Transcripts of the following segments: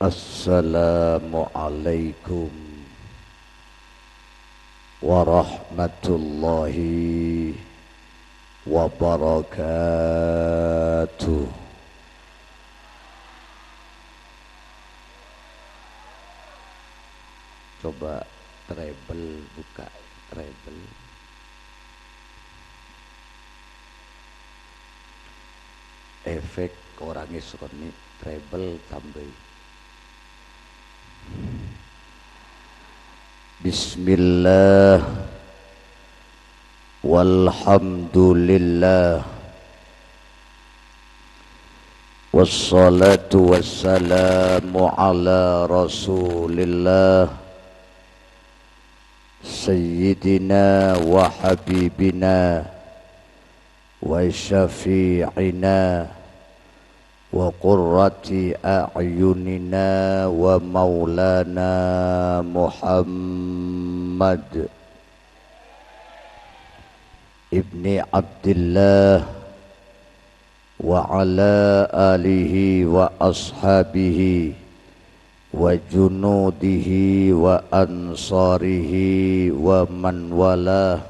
Assalamualaikum warahmatullahi wabarakatuh. Coba treble, buka treble. Efek orangnya soni treble tambah. Bismillah walhamdulillah wassalatu wassalamu ala rasulillah sayyidina wa habibina wa syafi'ina wa qurrati a'yunina wa maulana Muhammad ibni Abdillah wa ala alihi wa ashabihi wa junudihi wa ansarihi wa man walah.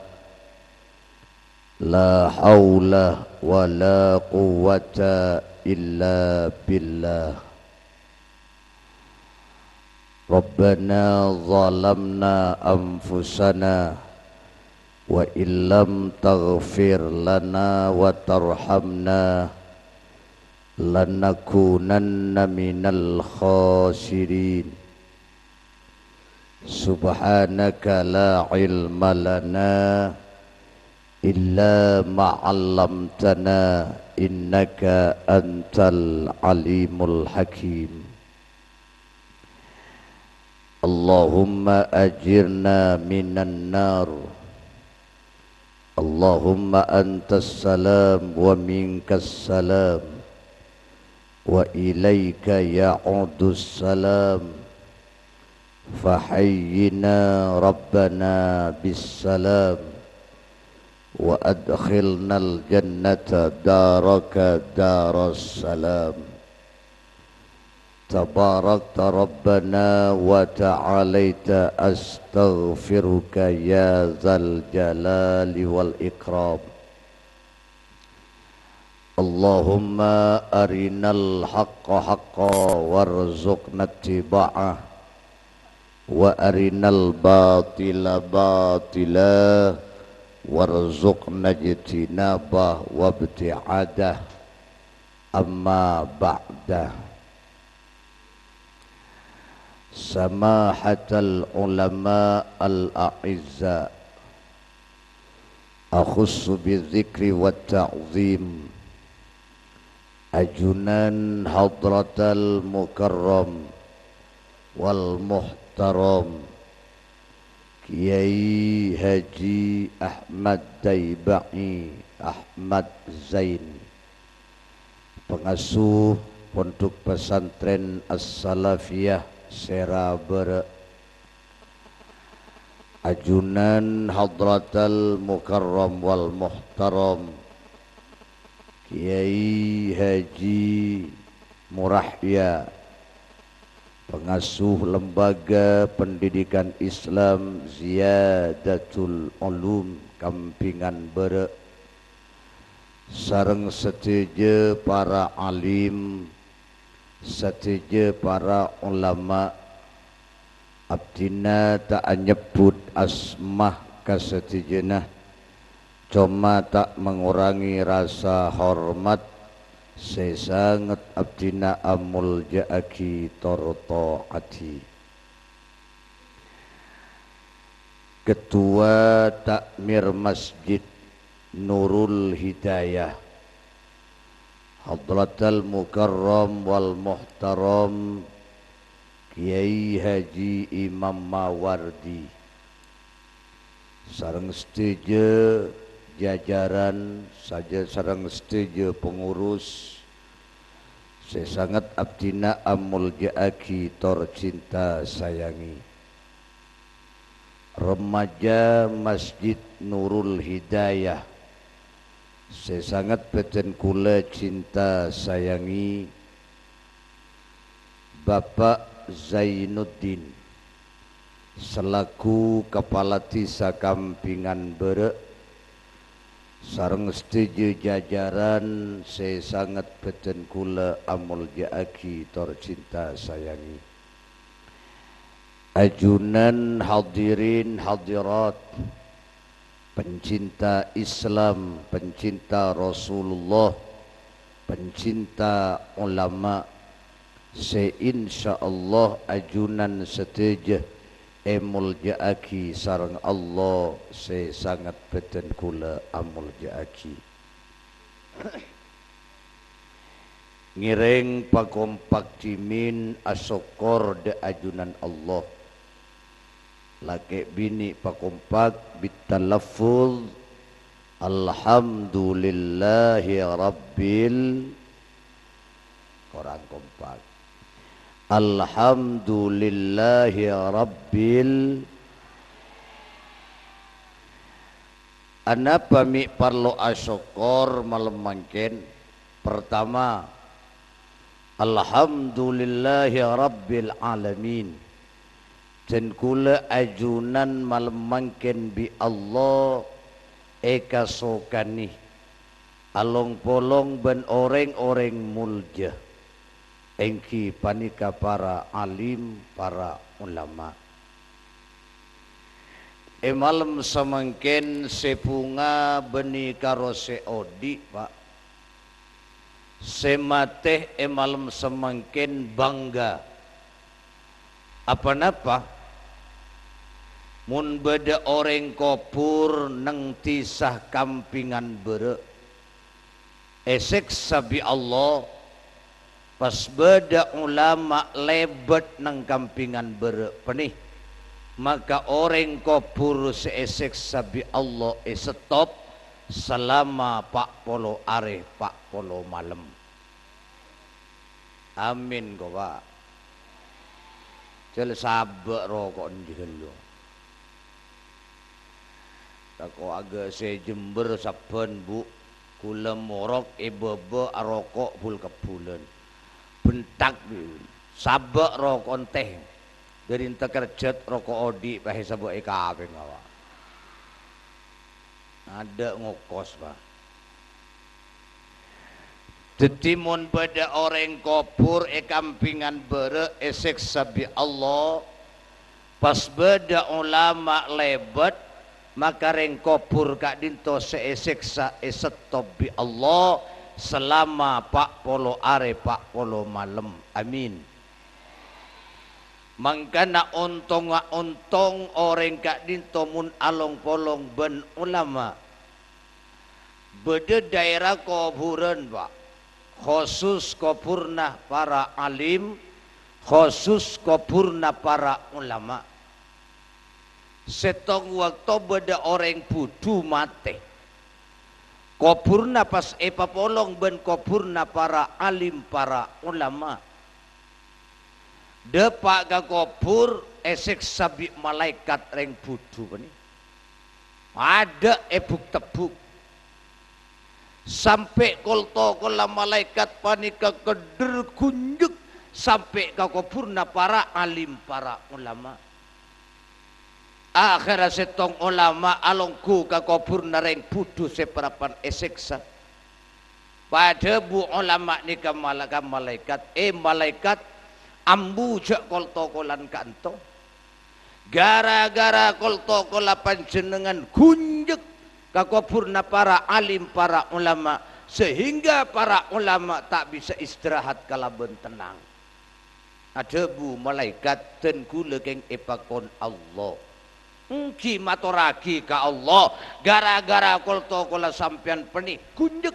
La haula wa la quwwata illa billah. Rabbana zalamna anfusana wa illam taghfir lana wa tarhamna lanakunanna minal khasirin. Subhanaka la ilma lana illa ma'allamtana innaka antal alimul hakim. Allahumma ajirna minan nar. Allahumma antas salam wa minkas salam wa ilaika ya'udus salam. Fahayyina rabbana bis salam wa adkhilnal jannata daraka daras salam. Tabarakta rabbana wa ta'alaita astaghfiruka ya zal jalali wal ikram. Allahumma arinal haqqa haqqa warzuqna ittiba'ah wa arinal batila batila warzuqna jitinabah wabti'adah. Amma ba'dah. Samahatal ulama al-a'izza, akhussu bizikri wa ta'zim ajunan hadratal mukarram wal muhtaram Kiai Haji Ahmad Daibai Ahmad Zain, pengasuh Pondok Pesantren As-Salafiyah Serabere, ajunan Hadratal Mukarram wal Muhtaram Kiai Haji Murahya, pengasuh Lembaga Pendidikan Islam Ziyadatul Ulum Kampingan Bere, sareng setuju para alim, setuju para ulama. Abdina tak nyebut asmah kasetujuna, cuma tak mengurangi rasa hormat. Sesangat abdina amul ja'aki torto'ati. Ketua Takmir Masjid Nurul Hidayah Hadratal Mukarram wal Muhtaram Kiai Haji Imam Mawardi, sareng setuju jajaran saja, sareng setuju pengurus. Sesangat abdina amul ja'aki tor cinta sayangi. Remaja Masjid Nurul Hidayah, sesangat beten kula cinta sayangi. Bapak Zainuddin selaku Kepala Desa Kampingan Bere sareng setuju jajaran saya sangat beten kula amul jaaki tor cinta sayangi ajunan hadirin hadirat pencinta Islam, pencinta Rasulullah, pencinta ulama, seinsyaallah ajunan setuju emul jaaki sareng Allah saya sangat beten kula amul jaaki ngiring pakompak cimin asokor de ajunan Allah laki bini pakompak bitalaffuz alhamdulillahi rabbil korang kompak alhamdulillahi rabbil ana pami parlo asokor malam mangken pertama alhamdulillahi rabbil alamin dan kula ajunan malam mangken bi Allah eka sokani along polong ben oreng-oreng mulja engki panika para alim para ulama malam semangken sepunga beni karo seodi pak semateh malam semangken bangga apa napa mun beda orang kopur neng tisah kampingan bere esek sabi Allah pas beda ulama lebet neng kampingan bere penih maka orang kopur seesek sabi Allah stop selama pak polo are pak polo malam amin kok pak jel sabek rokok njelo tako agak saya Jember saben bu kula morok bebe rokok bul kebulan bentak sabek rokok teh dari ente kerjet rokok odi pahe sabek kabeh ngawa ada ngokos pak detimun pada orang kopur kampingan bere esek sabi Allah pas beda ulama lebat maka reng kopur kak dinto seesek sa esetop bi Allah selama pak polo are pak polo malam amin mangkana ontong orang kak dinto mun along polong ben ulama beda daerah koburan pak khusus kopurna para alim khusus kopurna para ulama setong waktu beda orang budu mate kopurna pas polong ben kopurna para alim para ulama depak ga kopur esek sabi malaikat reng budu ini ada ebuk tebuk sampai kolto kola malaikat panika keder kunjuk sampai ka kopurna para alim para ulama akhirnya setong ulama alongku ka kopurna reng budu separapan eseksa pada bu ulama nika malaikat malaikat ambu jak kolto kolan kanto gara-gara kolto kola panjenengan kunjuk ka kopurna para alim para ulama sehingga para ulama tak bisa istirahat kalaben tenang ada bu malaikat dan kula keng epakon Allah engki maturagi ka Allah gara-gara kolto kola sampean penih kunjuk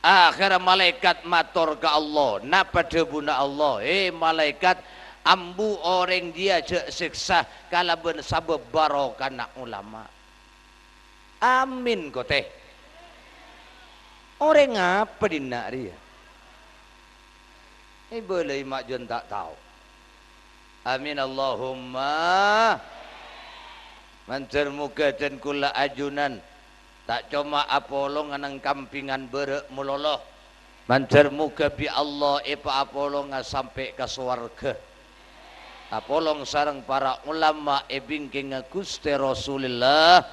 akhirnya malaikat matur ka Allah napa debuna Allah malaikat ambu orang dia je siksa kalaben sabab barokana ulama amin kok teh orang apa dina dia boleh mak jon tak tahu amin Allahumma mancer muka dan kula ajunan tak cuma apolong anang kampingan bere muloloh Mancar muka bi Allah epa apolong sampai ke swarga. Apolong sarang para ulama bingking Gusti Rasulullah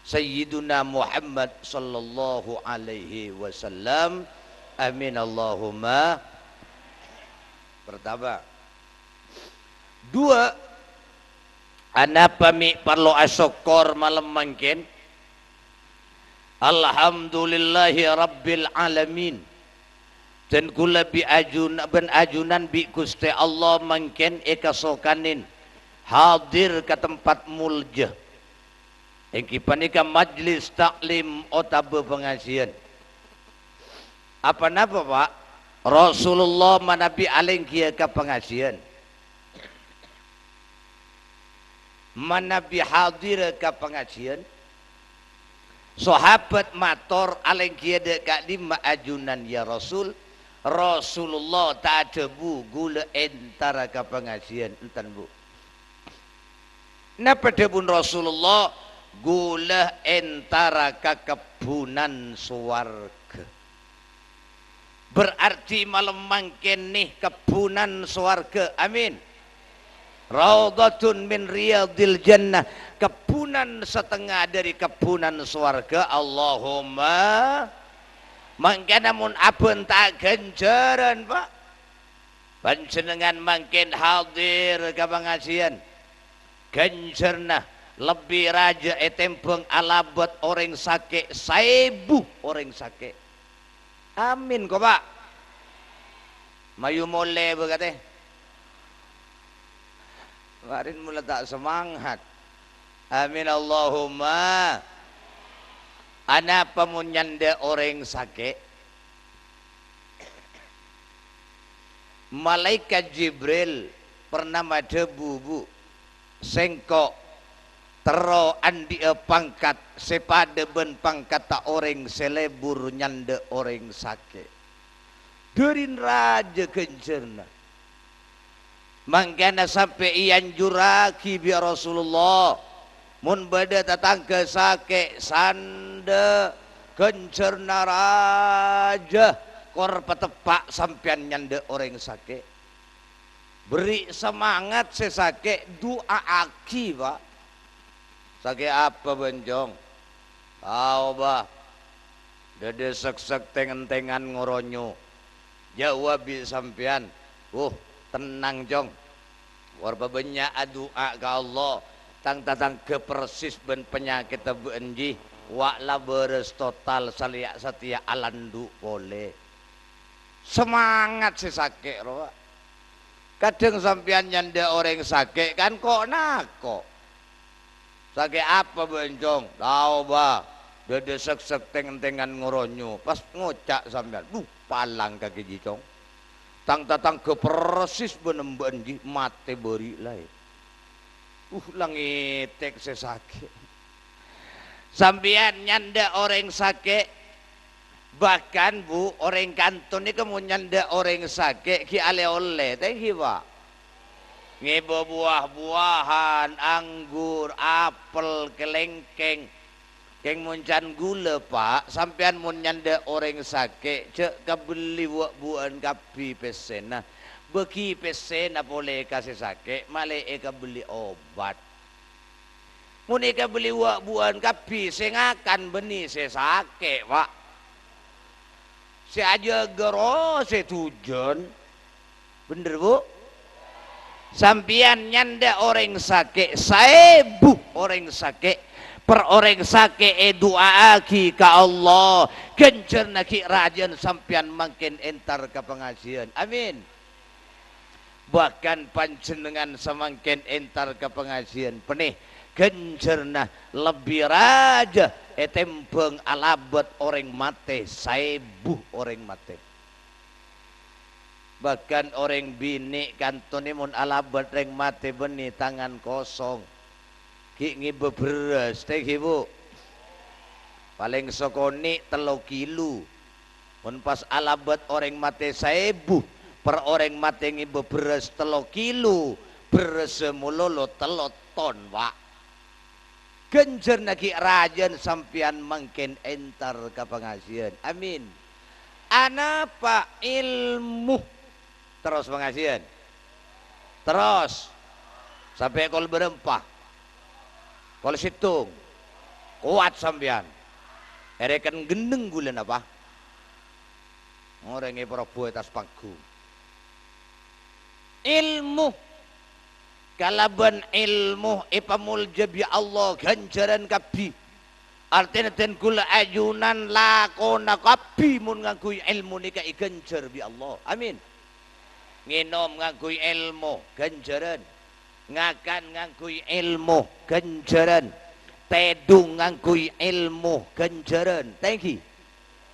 Sayyiduna Muhammad sallallahu alaihi wasallam. Amin Allahumma. Pertama. Dua, anapa mi perlu asyukur malam mangkin. Alhamdulillahi rabbil alamin. Dan kula bi ajunan bi Gusti Allah mangken ekasokanin hadir ke tempat mulja. Engki panika majlis taklim otabe pengajian. Apa napa Pak? Rasulullah manabi alengkia ke pengajian. Manabi hadir ke pengajian. Sahabat mator alengkia dekat lima ajunan ya Rasul. Rasulullah tak ada bu gula entara ke pengajian entan bu. Napa debun Rasulullah gula entara ke kebunan swarga. Berarti malam mangken nih kebunan swarga. Amin. Raudhatun min riyadil jannah. Kebunan setengah dari kebunan swarga. Allahumma mangkana mun abun tak ganjaran Pak. Panjenengan mangkin hadir ke pengajian. Ganjarna lebih raja etempeng alabot orang sake 1000 orang sake. Amin kok Pak. Mayu mole berkata. Kemarin mulai tak semangat. Amin Allahumma. Ana pemunyanda orang sakit. Malaikat Jibril pernah debu bu sengkok tero andi pangkat sepada ben pangkat tak orang selebur nyanda orang sakit. Derin raja kencerna. Mangkana sampai ian juraki biar Rasulullah. Mun bada tatangga sake sanda kencerna raja kor petepak sampean nyanda orang sake. Beri semangat sesake doa aki Pak. Sake apa benjong? Tahu bah. Dede sek-sek tengen-tengan ngoronyo. Jawab sampean. Tenang jong. Warba banyak doa ke Allah. Tang tatang ke persis ben penyakit benji wakla beres total saliak setia alandu boleh semangat si sakit roh. Kadang sampean nyanda orang sakit kan kok nako sakit apa benjong tahu bah dede sek-sek tengen-tengan ngoronyo pas ngocak sampean palang kaki jicong tang tatang ke persis ben benji mate beri lain. Langitek sesake. Sambian nyanda orang sake. Bahkan bu orang kanton ini kamu nyanda orang sake ki ale oleh teh Pak. Ngebo buah-buahan, anggur, apel, kelengkeng. Keng muncan gula Pak, sampean mun nyanda orang sake cek kabeli buah-buahan kapi pesena. Beki pesen boleh kasih sakit, malah eka beli obat. Mun eka beli buan kapi, saya ngakan benih saya sakit Pak. Saya aja gero, saya tujuan. Bener bu? Sampian nyanda orang sakit, 1000 orang sakit. Per orang sakit doa aki ke Allah. Gencer naki rajan sampian makin entar ke pengajian. Amin. Bahkan panjenengan semangkin entar ke pengajian penih gencerna lebih raja etempeng alabot orang mate 1000 orang mate. Bahkan orang bini kantone mun alabot orang mate beni tangan kosong ki ngibe beras teh ibu paling sokoni 3 kilo mun pas alabot orang mate 1000 per orang mati ngibe beras 3 kilo beras semulolo 3 ton Pak. Genjer naki rajan sampian mangken entar ke pengajian. Amin. Anapa ilmu terus pengajian terus sampai kol berempah kol situng kuat sampean erekan gendeng gulen apa orang yang berbuat atas panggung ilmu kalaban ilmu ipamul jabi Allah ganjaran kabi artinya ten kula ajunan lakona kabi mun ngakui ilmu nika ganjar bi Allah amin nginom ngakui ilmu ganjaran ngakan ngakui ilmu ganjaran tedung ngakui ilmu ganjaran tengki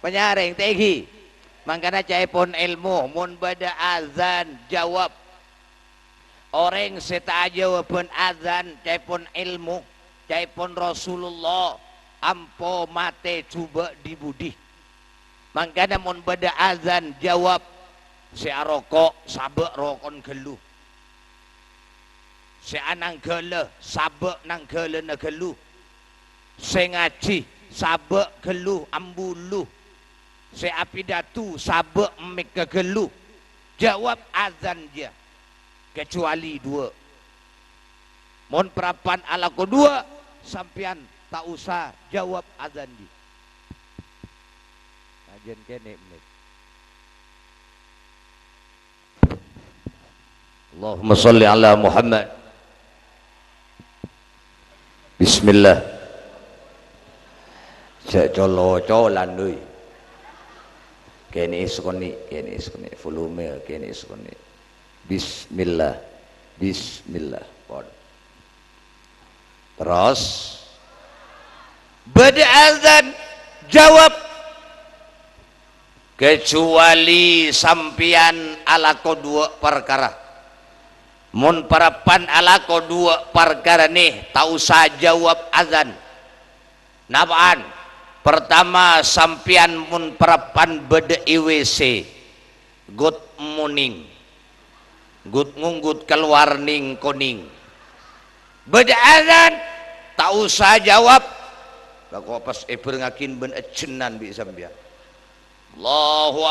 penyaring tengki makanya caipun ilmu mun bada azan jawab orang seta jawaban azan caipun ilmu caipun Rasulullah ampo mate coba dibudi makanya mun bada azan jawab si rokok sabek rokon geluh si anang gele sabek nang gele na geluh si ngaji sabek geluh ambuluh si apidatu sabek mek geluh jawab azan dia kecuali dua mon perapan ala kedua sampian tak usah jawab azan di ajen kene menit Allahumma sholli ala Muhammad bismillah cek colo-colan deui kene iskoni volume kene iskoni bismillah bismillah pod terus bada azan jawab kecuali sampian ala dua perkara mun parapan ala dua perkara nih tak usah jawab azan napaan pertama sampian mun parapan beda IWC good morning good ngunggut keluar ning kuning beda azan tak usah jawab kau pas ngakin ben ejenan bi sambian Allahu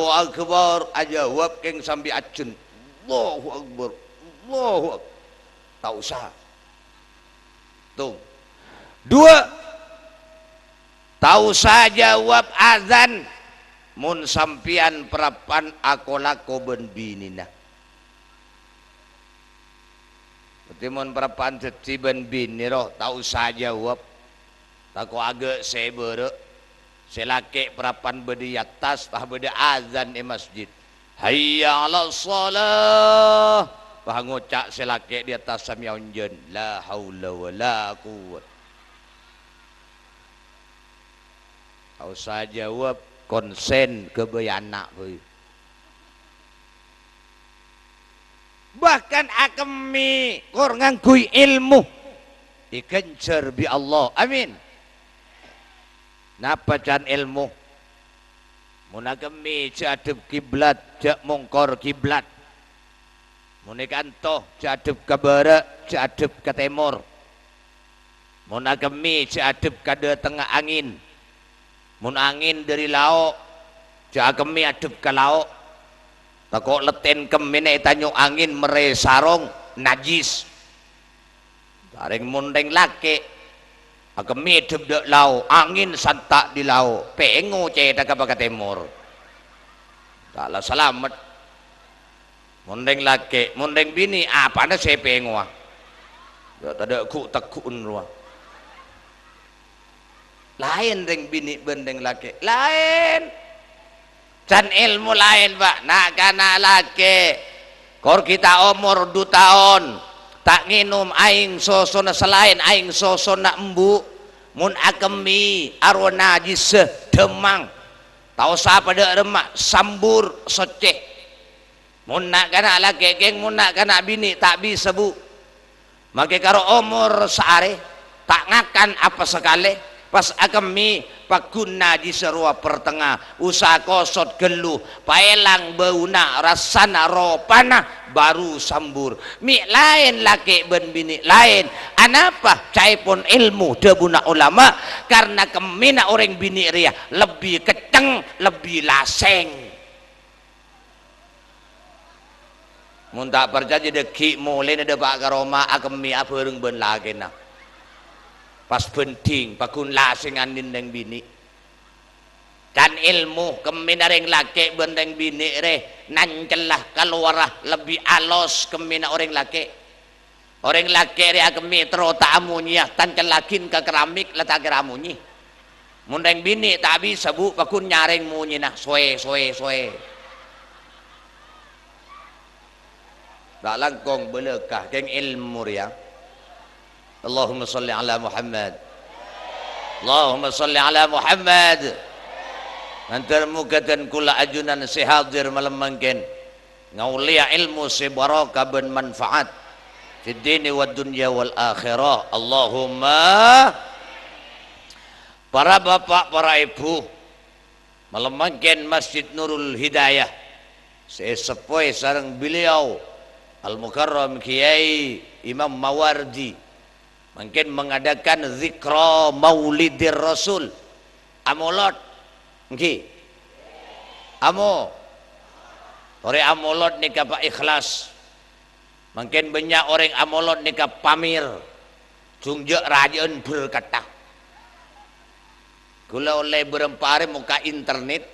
akbar ajawab keng sambi ajen Allahu akbar tak usah tuh dua tak usah jawab azan mun sampian perapan akolako ben binina berarti mun perapan ceci ben bini roh tak usah jawab tak ko agak sebere selake perapan bedi atas tah bedi azan di masjid hayya ala shalah bah ngocak selake di atas samyaunjen la haula wala quwwata tak usah jawab konsen kebayana bahkan akemi kor ngangkui ilmu dikencer bi Allah amin napa can ilmu mun akemi jadep kiblat jak mongkor kiblat mun kantoh jadep ka barat jadep ka timur mun akemi jadep ka tengah angin mun angin dari lauk jak kemi adep ka lauk takok leten kemene tanyo angin mere sarong najis bareng mundeng lake akemi adep dek lauk angin santak di lauk pengo ceta ka baka timur taklah selamat mundeng lake mundeng bini apa na se pengo ya tada ku takun ruah lain ring bini bendeng laki lain can ilmu lain pak nak kana laki kor kita umur 2 tahun tak nginum aing sosona selain aing sosona embu mun akemi arwana najis demang tau sapa de remak sambur soceh mun nak kana laki geng mun nak kana bini tak bisa bu make karo umur saare tak ngakan apa sekali pas akemi paguna di serua pertengah usaha kosot geluh paelang bauna rasana ropana baru sambur mi lain laki ben bini lain Anapa cai pun ilmu debuna ulama karena kemina orang bini ria lebih kenceng lebih laseng. Mun tak percaya deki mulai ada pak karoma akemi apa orang ben lagi na pas penting pakun laseng anin neng bini dan ilmu kemina ring laki benteng bini re nancelah keluarah lebih alos kemina orang laki. Orang laki ria kemi terota amunya tancelakin ke keramik letak keramunyi. Mundeng bini tak bisa bu pakun nyaring munyi nah soe. Tak langkong belekah keng ilmu ya. Allahumma salli ala Muhammad. Allahumma salli ala Muhammad. Antar mukatan kula ajunan sihadir malam mangkin. Ngaulia ilmu si baraka ben manfaat. Fid dini wad dunya wal akhirah. Allahumma. Para bapak, para ibu, malam mangkin Masjid Nurul Hidayah sepoi sareng beliau Al-Mukarram Kiai Imam Mawardi mungkin mengadakan zikra Maulidir Rasul. Amolot nggih. Amo. Ore amolot nikah Pak Ikhlas. Mungkin banyak orang amolot nikah pamir jungjak rajin berkata gula oleh berempari muka internet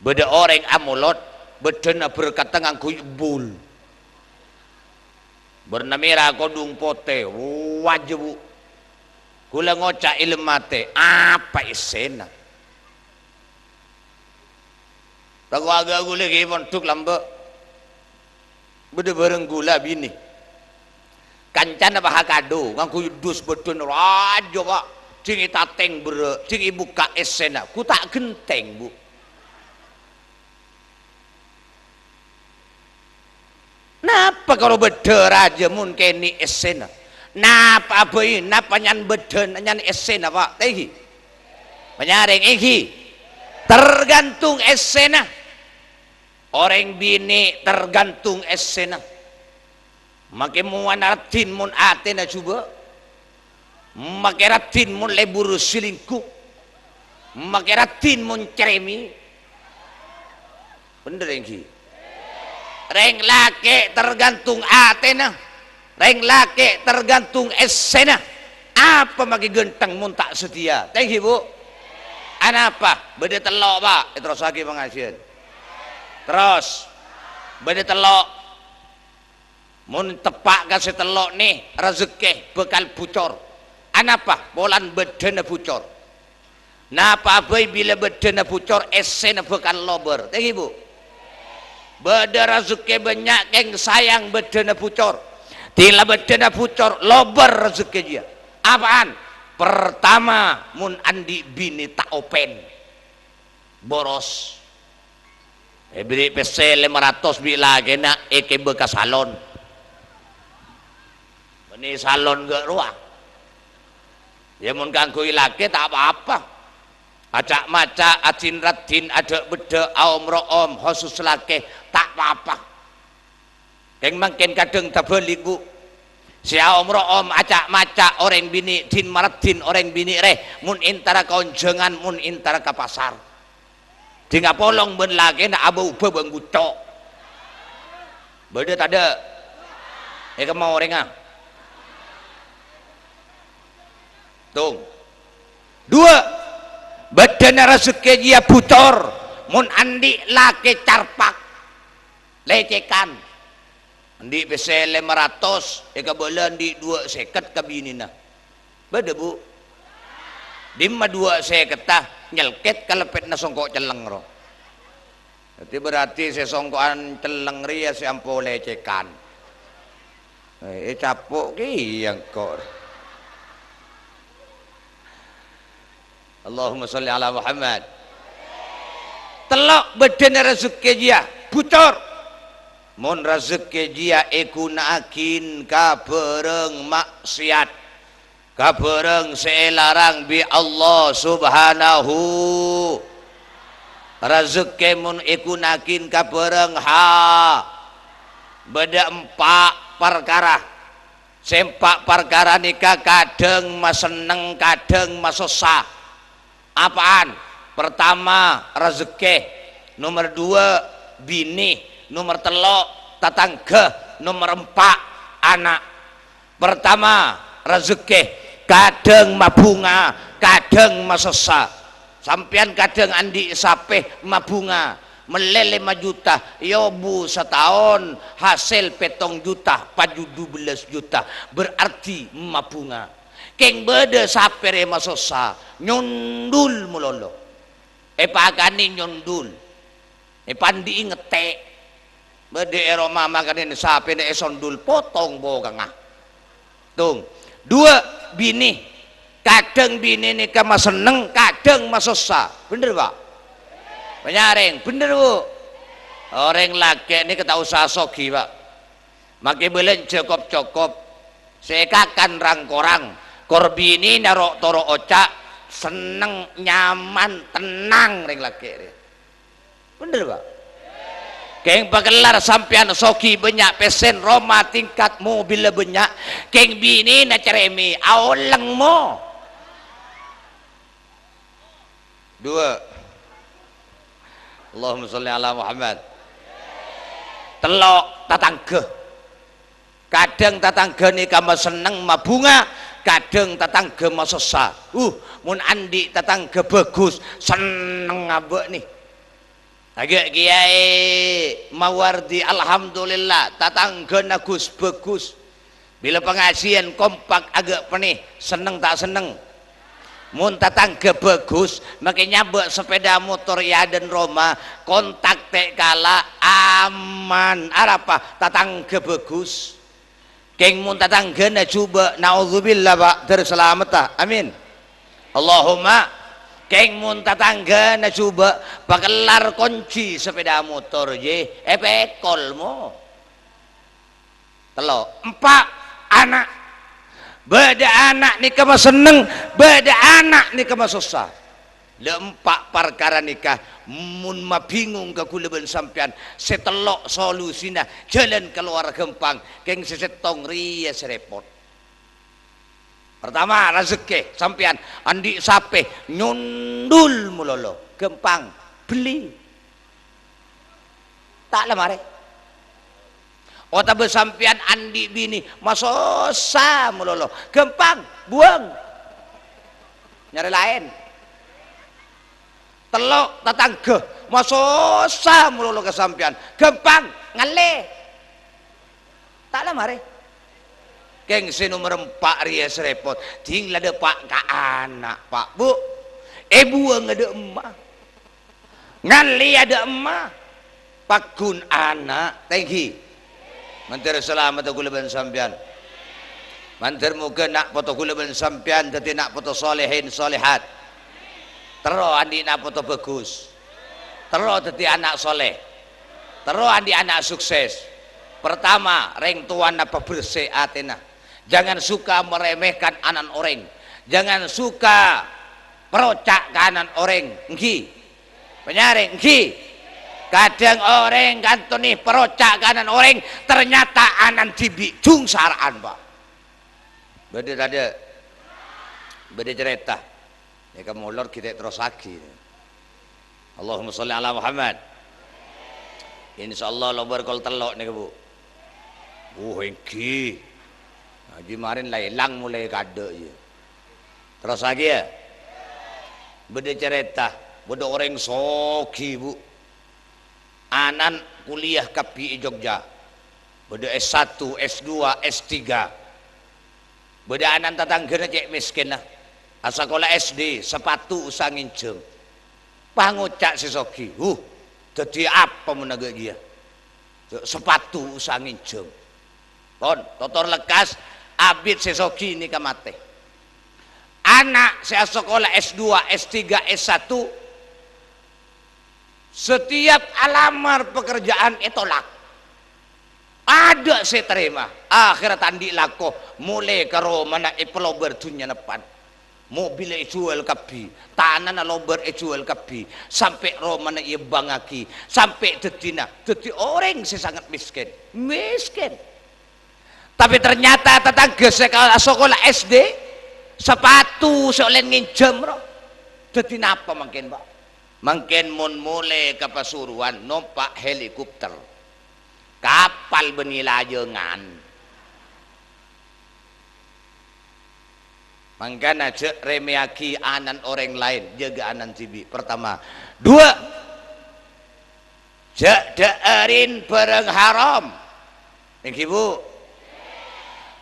beda orang amolot bedena berkata ngangku bul bernamira kodung pote wajib gula ngoca ilmate apa isena tahu agak gula gimana tuk lambak beda bareng gula bini kancan apa hakado ngangku dus bedun rajo pak cing itateng bere cing ibu ka esena ku tak genteng bu napa kalau beda raja mun keni esena napa abai napa nyan beda nyan esena pak tehi penyaring iki tergantung esena. Orang bini tergantung esena. Makin muanatin mun atena coba. Makin ratin mun lebur selingkuh. Makin ratin mun ceremi. Bener yang reng laki tergantung atena. Reng laki tergantung esena. Apa makin genteng mun tak setia. Thank you bu. Anapa? Beda telok pak. Terus lagi pengajian. Terus beda telok mun tepak kasih telok nih rezeki bekal bucor anapa bolan bedena bucor napa abai bila bedena bucor esena bekal lober teh ibu beda rezeki banyak yang sayang bedena bucor tila bedena bucor lober rezeki dia apaan pertama mun andi bini tak open boros beli PC 500 bila kena eke bekas salon ini salon gak ruang ya mun kangkui laki tak apa-apa acak maca acin ratin ada beda aom room khusus laki tak apa-apa yang makin kadang tak beli bu si aom room acak maca orang bini din maratin orang bini reh mun intara konjengan mun intara ke pasar tinggal polong ben lagi nak abu ubah bang gucok beda tak ada kamu mau orang tung dua bedana rezeki dia bucor mun andi laki carpak lecekan andi bisa 500 bulan di 2 seket kabinina beda bu dimma 2 seketah nyelket kalepet na songkok celeng ro. Jadi berarti saya songkokan celeng ria si ampo lecekan. Capuk ki yang kor. Allahumma sholli ala Muhammad. Telok bedena rezeki dia bucor. Mun rezeki dia ikunakin ka bereng maksiat. Kabareng selarang bi Allah subhanahu rezeki mun ikunakin kabareng ha beda 4 perkara sempak perkara nikah kadang mas seneng kadang mas susah. Apaan? Pertama rezeki, nomor 2 bini, nomor 3 tatangga, nomor 4 anak. Pertama rezeki kadang mabunga kadang mas susah. Sampian kadang andi sapeh mabunga melele 5 juta, yobu setahun hasil 7 juta paju 12 juta, berarti mabunga. Keng beda sapere masosa nyundul mulolo, pagani nyundul, pandi ngetek beda ero mama kanin sapene esondul potong bogangah tung. 2 bini, kadang bini nikah mas seneng kadang mas susah, bener pak? Penyaring bener bu. Orang laki ini kita usaha sogi pak, maki belen cukup sekakan rangkorang korbini narok toro ocak seneng nyaman tenang ring laki ini, bener pak? Keng pagelar sampian sogi banyak pesen Roma tingkat mobil banyak, keng bini na ceremi awaleng mo. 2 Allahumma sholli ala Muhammad. Telok tatangga, kadang tatangga nikah mas seneng mabunga kadang tatangga mas susah. Mun andi tatangga bagus seneng ngabek nih agak kiai mawardi alhamdulillah tatangga nagus bagus, bila pengajian kompak agak penih seneng tak seneng. Mun tatangga bagus makanya nyabek sepeda motor ya dan Roma kontak tek kala aman apa tatangga bagus. Keng mun tatangga na coba naudzubillah pak terselamat amin Allahumma. Keng mun tatangga na coba pakelar kunci sepeda motor je pekol mo. 3 4 anak, beda anak nikah mas seneng beda anak nikah mas susah. 4 perkara nikah mun ma bingung ke kuleban sampean setelok solusina jalan keluar gempang keng sesetong rias repot. Pertama rezeki sampean andi sape nyundul mulolo gempang beli tak lemare. Otak bersampian andi bini masosa mulolo gempang buang nyari lain. Telok tatangga masosa mulolo kesampian gempang ngale tak lah mare. Keng si nomor 4 rias repot ting lada pak ka anak pak bu buang ada emak ngale ada emak pakun anak tenghi. Mantir selamat aku leban sampian. Mantir muka nak foto aku leban sampian tapi nak foto solehin solehat. Tero andi nak foto bagus. Tero tadi anak soleh. Tero andi anak sukses. Pertama, reng tuan apa bersih atena. Jangan suka meremehkan anak orang. Jangan suka perocak kanan orang. Engki. Penyaring engki. Kadang orang kantoni perocak kanan orang ternyata anan tibi jungsaraan pak. Beda tadi, beda cerita. Ya kamu lor kita terus lagi. Allahumma sholli ala Muhammad. Insyaallah lo berkol telok nih bu. Hengki. Haji marin hilang mulai kade ya. Terus lagi ya. Beda cerita, beda orang soki bu. Anan kuliah KPI Jogja beda S1, S2, S3 beda anan tatangga cek miskin lah sekolah SD sepatu usah nginjeng pangucak si sogi jadi apa menaga dia sepatu usah nginjeng pon totor lekas abid si sogi ini kamate anak saya sekolah S2, S3, S1 setiap alamar pekerjaan tolak ada saya terima akhirat andi lako mulai karo mana pelober dunia depan mobil jual kapi tanah lober jual kapi sampai romana ia bangaki sampai detina orang saya sangat miskin Tapi ternyata tetangga sekolah SD sepatu soalnya nginjem bro. Jadi napa mungkin Pak? Mungkin mun mulai ke Pasuruan numpak helikopter, kapal benilajengan. Mangkana cek remiaki anan orang lain jaga anan cibi. Pertama, dua, cek deerin bareng haram. Niki Bu,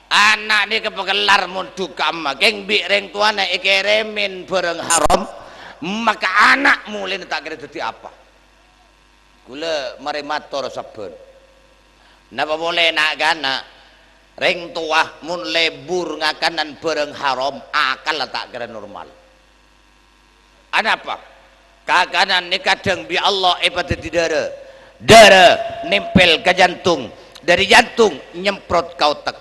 anak ni kepegelar mun dukam, geng bi reng tuana ikeremin bareng haram. Maka anak mulai tak kira jadi apa gula marimator saben napa boleh nak gana reng tua mun lebur ngakanan bareng haram akal tak kira normal apa kakanan ni kadang bi Allah pada di darah nempel ke jantung, dari jantung nyemprot ke otak.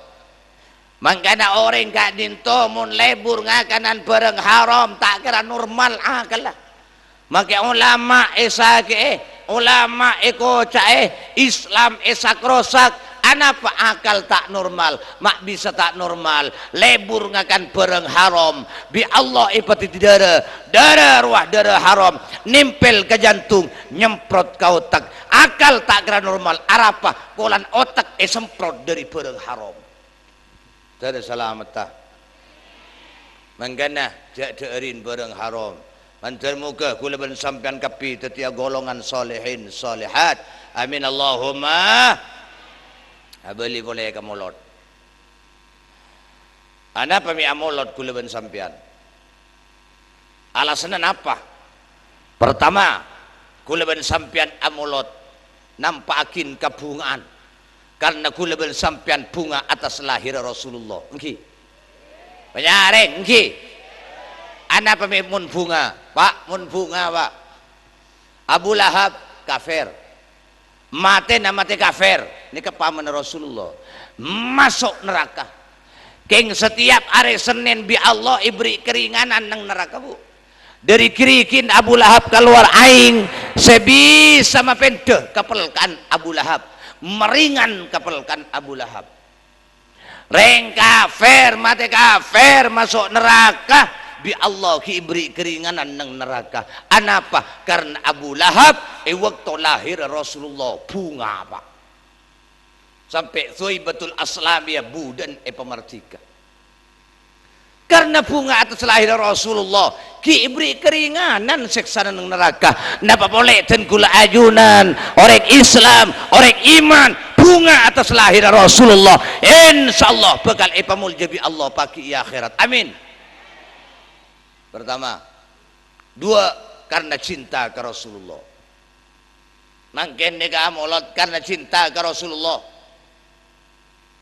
Mangkana orang gak dinto mun lebur ngakanan bareng haram tak kira normal akal lah. Maka ulama ulama Islam sakrosak anapa akal tak normal mak bisa tak normal lebur ngakan bareng haram bi Allah ipati darah ruah darah haram nimpel ke jantung nyemprot ke otak akal tak kira normal arapa kolan otak semprot dari bareng haram. Tada selamat tak mangkana jak deerin bareng haram mantar muka kula ben sampean kapi tetia golongan solehin solehat amin Allahumma abeli boleh kamolot ana pami amolot kula ben sampean alasan apa? Pertama kula ben sampean amolot nampakin kabungaan karena kula ben sampean bunga atas lahir Rasulullah. Nggih. Penyaring nggih. Ana pami mun bunga, Pak, mun bunga, Pak. Abu Lahab kafir. Mate kafir. Ini kepaman Rasulullah. Masuk neraka. Keng setiap hari Senin bi Allah ibri keringanan nang neraka, Bu. Dari kirikin Abu Lahab keluar aing sebisa mapente kapelkan Abu Lahab. Meringan kapelkan Abu Lahab reng kafir mati kafir masuk neraka bi Allah kibri keringanan nang neraka anapa karena Abu Lahab waktu lahir Rasulullah bunga Pak sampai Thuaibatul Aslamiyah budan pemartika karena bunga atas lahir Rasulullah kibri keringanan seksana nang neraka napa boleh dan gula ajunan orang Islam orang iman bunga atas lahir Rasulullah insyaallah bakal ipamul jabi Allah pagi akhirat amin. Pertama, dua karena cinta ke Rasulullah mangken nega amolot karena cinta ke Rasulullah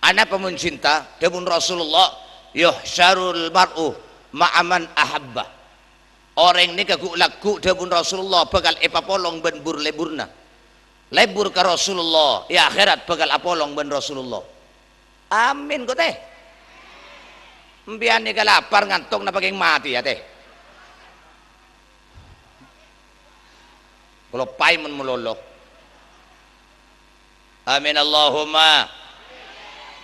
ana pemun cinta demun Rasulullah yuhsyarul mar'u ma'aman ahabba orang ni kagu laku demun Rasulullah bakal epapolong ben bur leburna lebur ke Rasulullah ya akhirat bakal apolong ben Rasulullah amin kok teh mbian ni kalapar ngantuk na paging mati ya teh kalau paimun mulolo amin Allahumma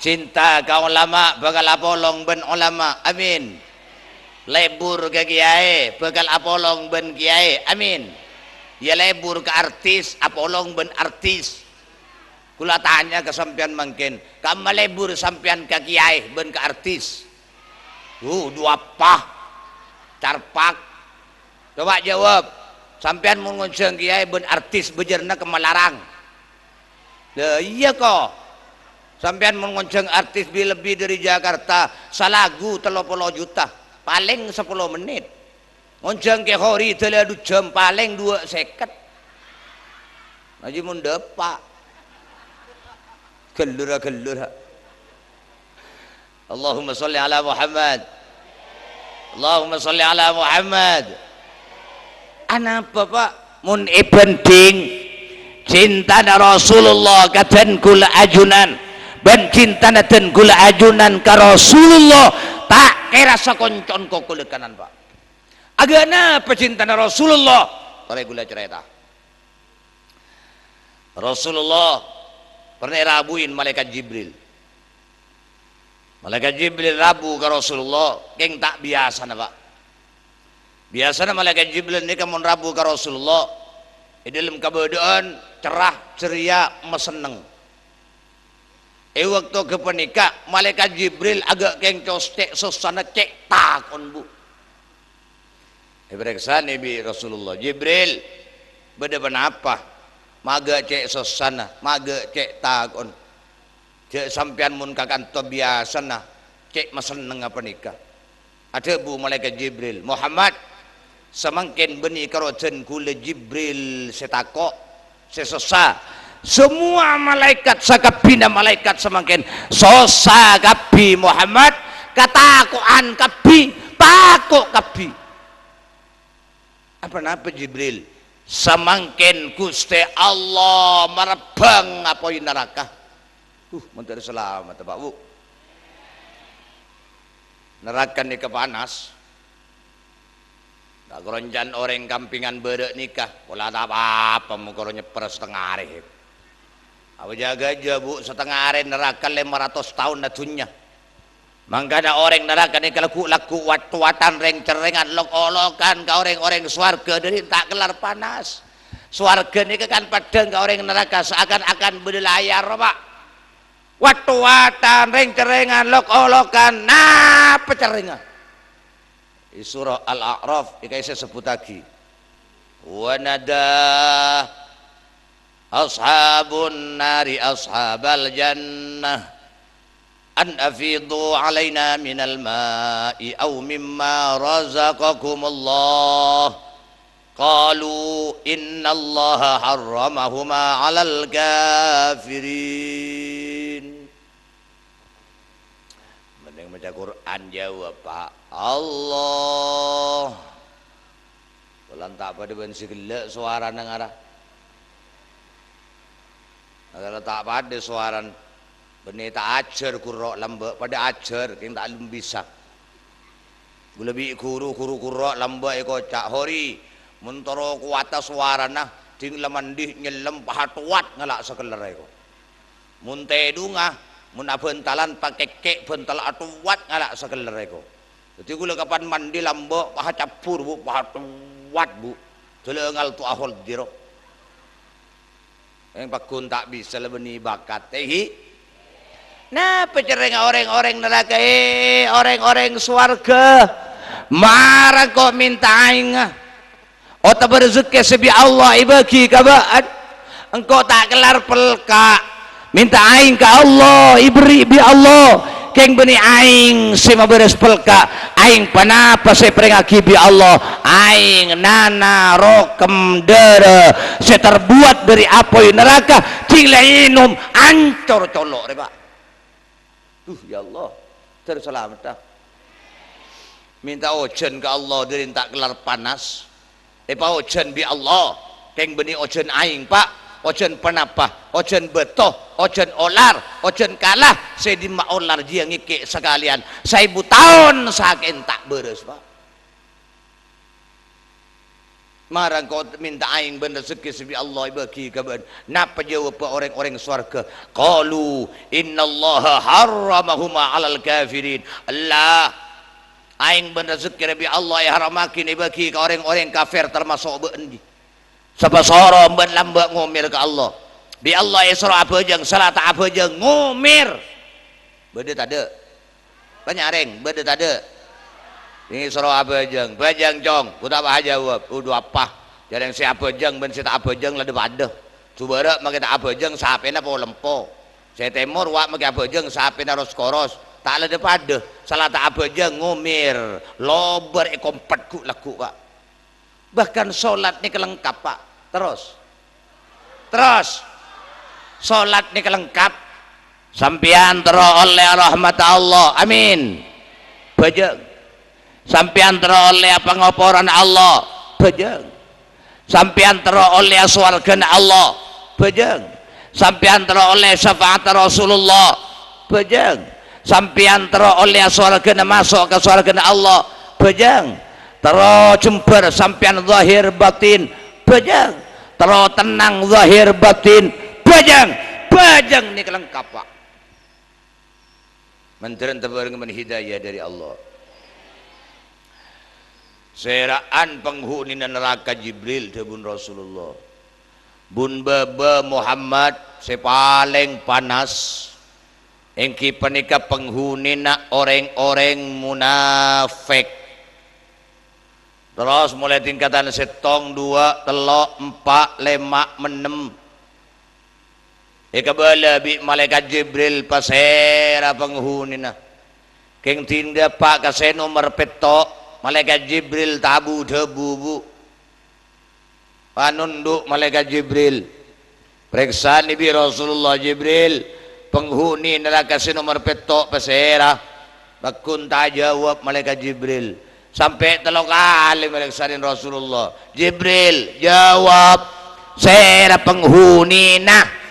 cinta ka ulama bakal apolong ben ulama amin lebur ke kiai bakal apolong ben kiai amin ya lebur ke artis apolong ben artis kula tanya ke sampean mungkin kamu lebur sampean ke kiai ben ke artis dua pah carpak coba jawab sampean mau ngonceng kiai ben artis bejerna ke Malarang iya kok sampean mengonceng artis lebih dari Jakarta salagu 30 juta paling 10 menit ngonceng ke hori teladu jam paling 2 seket aja mun depak gelura Allahumma sholli ala Muhammad Allahumma sholli ala Muhammad anapa Pak mun penting cinta Rasulullah katen kula ajunan ben cinta dan gula ajunan ke Rasulullah tak kira sakoncon kok kulit kanan Pak agana pecinta Rasulullah tore gula cerita Rasulullah pernah rabuin malaikat Jibril Malaikat Jibril rabu ke Rasulullah keng tak biasa na Pak. Biasanya malaikat Jibril ini kamu rabu ke Rasulullah dalam keadaan cerah ceria meseneng. Waktu ke penikah malaikat Jibril agak keng costek susana cek takon bu. Periksa Nabi Rasulullah Jibril beda apa? Maga cek susana, maga cek takon. Cek sampian mun kakan to biasa nah cek meseneng apa nikah. Ada bu malaikat Jibril Muhammad semakin beni karojen kule Jibril setako sesosa semua malaikat sakapina malaikat semakin sosa kapi Muhammad katakuan kapi takut kapi apa Jibril semakin Gusti Allah merebang apa neraka menteri selamat Pak Bu neraka ni kepanas tak keronjan orang kampingan bedek nikah pola tak apa-apa mukoro nyeper setengah hari apa jaga aja bu setengah hari neraka 500 tahun natunya mangkana orang neraka ni laku watu-watan reng cerengan lok-olokan ke orang-orang swarga dari tak kelar panas swarga ni kan padang ke orang neraka seakan-akan berlayar Pak watu-watan reng cerengan lok-olokan nah pecerengan surah Al-A'raf ikai saya sebut lagi wa nada ashabun nari ashabal jannah an afidu alaina minal ma'i aw mimma razaqakumullah qalu innallaha harramahuma 'alal kafirin. Mending baca Quran jawab Pak Allah bulan tak pada bensi gelak suara nangara kalau tak pada suara benih tak ajar kurok lambak pada ajar yang tak belum bisa lebih kuru kurok lambak kocak hori mentoro kuata suara nah ting lemandih nyelem pahatuat ngelak sekeler eko munte dunga mun bentalan pakai kek bental atuat ngelak sekeler eko. Jadi gula kapan mandi lambok paha capur bu paha tuat bu telengal tu ahol diro yang pakun tak bisa lebeni bakat tehi nah pecereng orang-orang neraka orang-orang swarga marah kok minta aing otak berzeki sebi Allah ibagi kabaan engkau tak kelar pelka minta aing ke Allah iberi bi Allah keng beni aing sema beres pelka aing panapa saya perengaki bi Allah aing nana rokem dere saya terbuat dari apoi neraka cilainum ancor colok re Pak ya Allah terselamat dah minta ojen ke Allah dari tak kelar panas pak ojen bi Allah keng beni ojen aing Pak ojen penapa, ojen betoh, ojen olar, ojen kalah, saya di olar dia ngikik sekalian. 1000 tahun saking tak beres Pak. Marang kau minta aing bener rezeki sebi Allah bagi kaban. Napa jawab orang-orang surga? Qalu innallaha harramahuma 'alal kafirin. Allah aing bener rezeki Rabbi Allah ya haramakin bagi ke orang-orang kafir termasuk beundi. Sabasara ben lambak ngumir ke Allah bi Allah isra apa jeung salat apa jeung ngumir bede tade banyak reng bede tade ini isra apa jeung bajang jong kuda apa jawab udah apa jarang siapa jeung ben sita apa jeung lade pada subara make tak apa jeung sapena po lempo saya temur wa make apa jeung sapena ros koros tak lade pada salat apa jeung ngumir lober kompet ku laku Pak bahkan sholat ini kelengkap Pak terus sholat ini kelengkap sampian tero oleh rahmat Allah amin bajeng sampian tero oleh pengoporan Allah bajeng sampian tero oleh swargana Allah bajeng sampian tero oleh syafaat Rasulullah bajeng sampian tero oleh swargana masuk ke swargana Allah bajeng tero jember sampian zahir batin bajang tero tenang zahir batin bajang ini kelengkap Pak Menteren tabareng hidayah dari Allah. Seraan penghuni neraka Jibril debun Rasulullah. Bun baba Muhammad sepaling panas. Engki panika penghuni na orang-orang munafik. Terus mulai tingkatan setong 2, 3, 4, 5, 6. Ika bala bi malaikat Jibril pasera penghuni na. Keng tinda pak kasi nomor petok malaikat Jibril tabu debu bu. Panunduk malaikat Jibril. Periksa Nabi Rasulullah Jibril. Penghuni neraka si nomor petok pasera. Bakun tak jawab malaikat Jibril. Sampai 3 kali meriksain Rasulullah. Jibril jawab. Sera penghuni nah.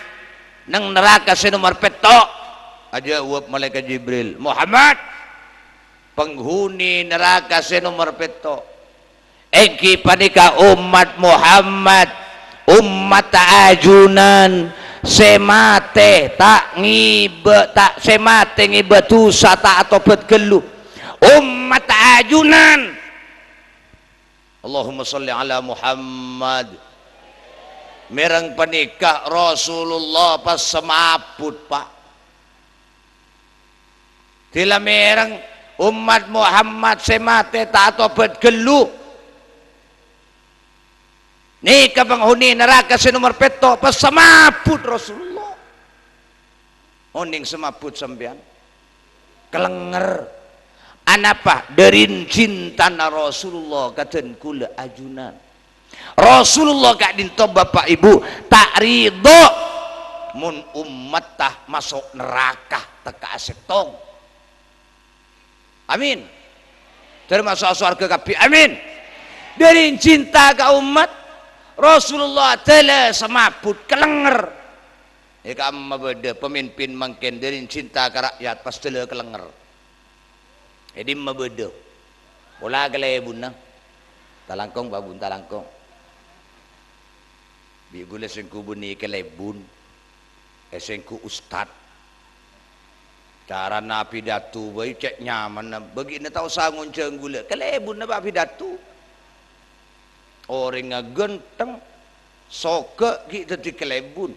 Nang neraka si nomor petok. Jawab malaikat Jibril. Muhammad. Penghuni neraka si nomor petok. Engki panika umat Muhammad. Umat ajunan. Semate tak ngibe tak semate ngibe tusa tak atau bergeluh umat ajunan. Allahumma salli ala Muhammad. Merang panikah Rasulullah pas semaput pak. Tila merang umat Muhammad semate tak atau bergeluh. Nika penghuni neraka si nomor petok pas semaput Rasulullah. Oning semaput sampean. Kelenger. Anapa? Derin cinta na Rasulullah katen kula ajunan. Rasulullah kak dinto bapak ibu tak ridho mun umat tah masuk neraka teka asetong. Amin. Termasuk surga kapi. Amin. Derin cinta ka umat Rasulullah telah semaput kelenger. Ika amma beda pemimpin mangken dari cinta ke rakyat pas telah kelenger. Jadi amma beda. Pola kelebun na. Talangkong babun talangkong. Bi gule sengku buni kelebun. Sengku ustad. Cara na pidatu bayi cek nyaman na. Begini tahu sangun ceng gule. Kelebun na ba pidatu. Orang genteng soke kita di kelebun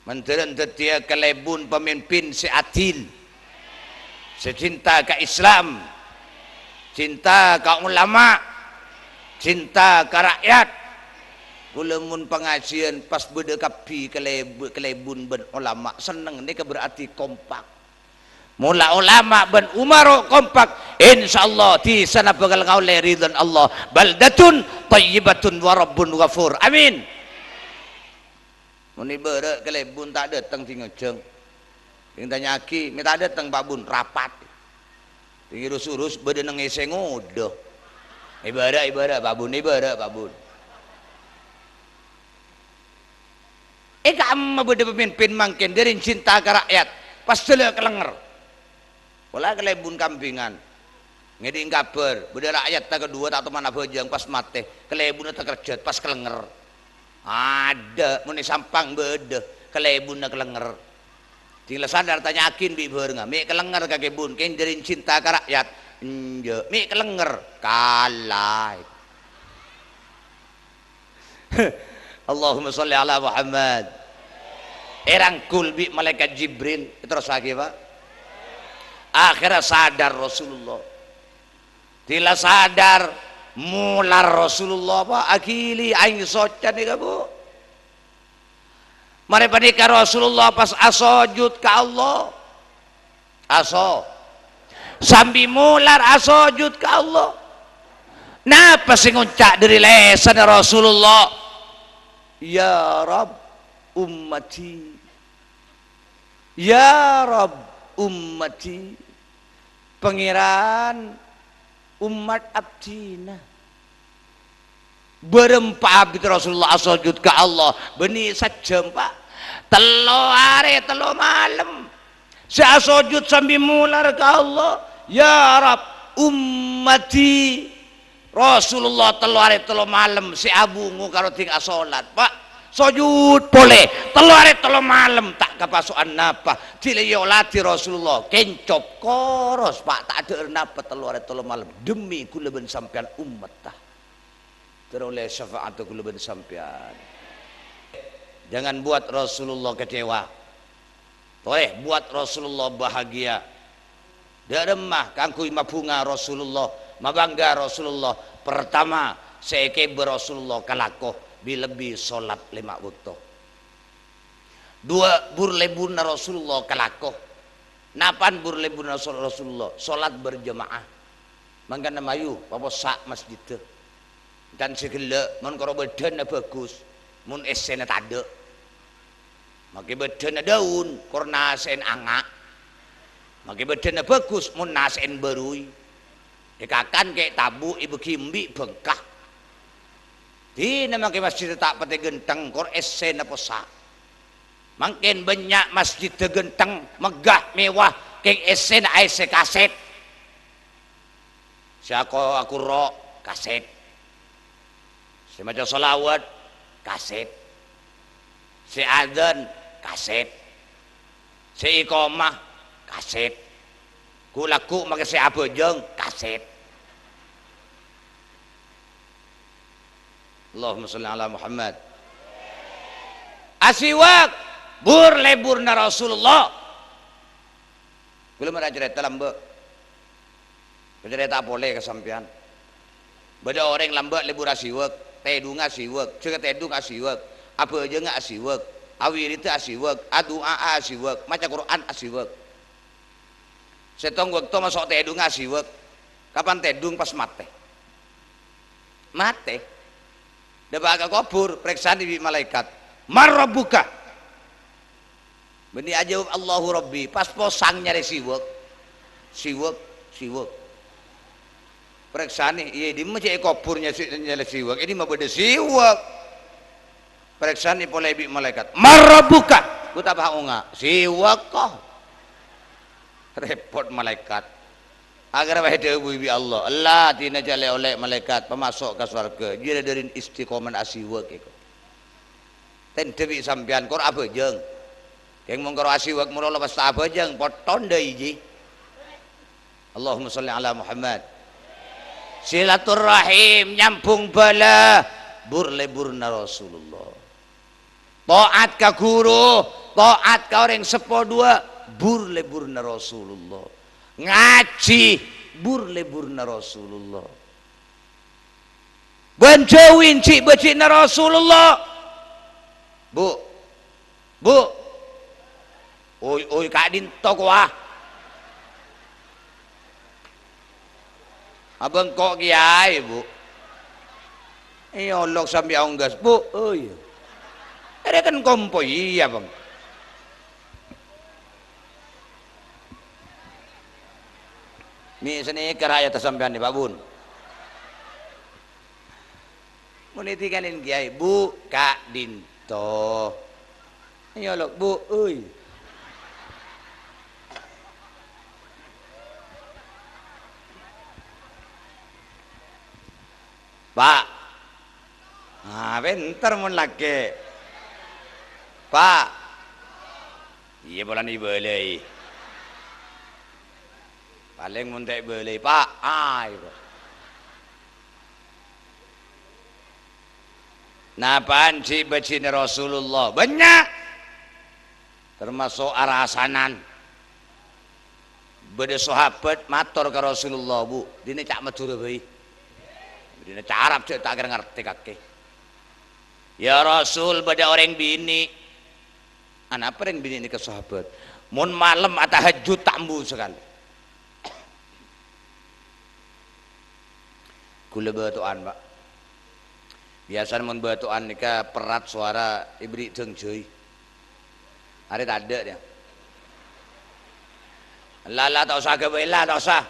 menteren tetia kelebun pemimpin seadil secinta ke Islam cinta ke ulama cinta ke rakyat gulamun pengajian pas berdekapi kelebun ben ulama seneng ni berarti kompak mula ulama ben umaro kompak insyaallah di sana bakal ngaule ridwan Allah baldatun thayyibatun wa rabbun ghafur amin. Muni beureuh kelebun tak datang ti ngejeng yang tanya aki minta datang Pak Bun rapat tinggi urus beudeung nang ngese ngodoh ibadah Pak Bun Pak Bun amma beudeung pemimpin mangken dari cinta ke rakyat pas teu kelenger. Pola kelebun kampingan ngeding kabar beda rakyat tak kedua tak teman bojang pas mate kelebun tak kerja pas kelenger ada muni sampang beda kelebun kelenger tinggal sadar tanya akin bi beurang mi kelenger ka kebun ken jadi cinta ka rakyat enje mi kelenger kalah. Allahumma sholli ala Muhammad. Erangkul bi malaikat Jibril terus lagi Pak. Akhirnya sadar Rasulullah. Tila sadar mular Rasulullah Pak akili aing socan ni kamu. Mari panika Rasulullah pas asojud ke Allah. Aso. Sambil mular asojud ke Allah. Napa sing nguncak dari lesan Rasulullah? Ya Rabb ummati. Ya Rabb ummati, pangeran umat abdina berempat abdi Rasulullah asujud ke Allah beni sajam Pak 3 hari 3 malam saya asujud sambil mular ke Allah ya Rabb ummati Rasulullah 3 hari 3 malam si abungu karo tinggal salat Pak sujud boleh telu hari telu malam tak kepasukan napa diliyolati Rasulullah kencop koros pak tak ada napa telu hari telu malam demi kula ben sampean umat tah teroleh syafaat kula ben sampean. Jangan buat Rasulullah kecewa, boleh buat Rasulullah bahagia. Dak remah kangku ima bunga Rasulullah mabangga Rasulullah. Pertama seike Rasulullah kalakoh bilebi solat 5 waktu. Dua burlebuna Rasulullah kalakoh. Napan burlebuna Rasulullah solat berjemaah. Mangga namayu apa sak masjid teu. Dan segala mun karo bedana bagus, mun esena tade. Maki bedana daun, kor nasen angak. Maki bedana bagus, mun nasen berui. Ikakan kayak tabu ibu kimbi bengkah. Di nama ke masjid tak pati genteng kor esen apa sak. Makin banyak masjid genteng megah mewah keng esen ase kaset. Si aku rok kaset. Si maca solawat kaset. Si adzan kaset. Si iqamah kaset. Kulaku make si abojeng kaset. Allahumma sholli ala Muhammad. Asiwak burleburna Rasulullah. Kula mara cerita lambe. Cerita boleh kesampian. Beda orang lambe lebur asiwak, tedung asiwak, ceuk tedung asiwak, apa aja enggak asiwak, awir itu asiwak, adua asiwak, maca Quran asiwak. Setong waktu masuk tedung asiwak. Kapan tedung pas mate? Mate. Dah bakal kubur, periksa di malaikat. Marabbuka. Beni aja Allahu Rabbi. Pas posang nyari siwak. Siwak. Periksa nih, iya di macam kuburnya nyari siwak. Ini mah beda siwak. Periksa nih boleh bi malaikat. Marabbuka. Ku tak tahu enggak? Siwak kok. Repot malaikat. Agar wahai ibu Allah Allah tina jale oleh malaikat pemasok ke surga dia dari istiqomah asiwak itu ten dewi sampean kor apa jeng yang mengkor asiwak mula lepas apa jeng poton deui ji Allahumma sholli ala Muhammad. Silaturahim nyambung bala burleburna Rasulullah. Taat ka guru, taat ka orang sepo dua burleburna Rasulullah. Ngaji burleburna Rasulullah. Banjawin cik becina Rasulullah. Bu oi kak dintok wah abang kok kiai bu olok sampai onggas bu iya ada kan kompo iya bang. Ni seni keraya tersampean di Pak Bun. Muniti kanin kiai bu kak dinto. Ayo lok bu, oi. Pak. Bentar mun lagi. Pak. Iya bolan ibelei. Paling muntek beli pak itu. Napaan si becina Rasulullah banyak termasuk arasanan beda sahabat matur ke Rasulullah bu dini cak Madura bayi dini cak Arab cak tak ngerti kaki ya Rasul beda orang bini anak apa yang bini ini ke sahabat mun malam atau hajud tambu sekali. Kula batuan pak biasa mun batuan nika perat suara ibri tengjoy hari tak ada dia lala tak usah kebela tak usah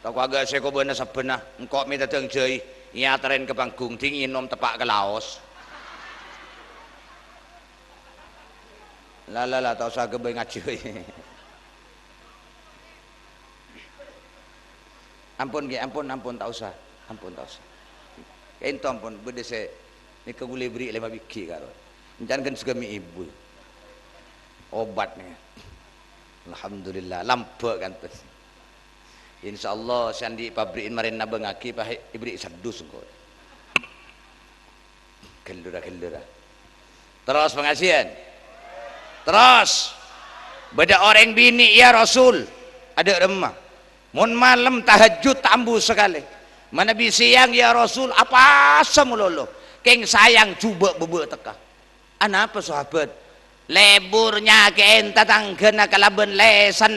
tak agak seko bener sebenah engkau minta tengjoy iya teren ke panggung tinggi nom tepak ke Laos lala tak usah kebela ngajoy. Ampun tak usah. Ento ampun bede se Ni ka gulay beri lima biki karon. Encan kan suka mi ibu. Obatnya. Alhamdulillah lampu kan tes. Insyaallah sandi pabrikin marin na bangaki pa ibri sadus ko. Kendura. Terus pengajian. Terus beda orang bini ya Rasul ada remah. Mun malam tahajud tambu sekali. Mana bi siang ya Rasul apa samulolo. Keng sayang coba bebe teka. Ana apa sahabat? Leburnya kein tatangkeuna kalaben lesan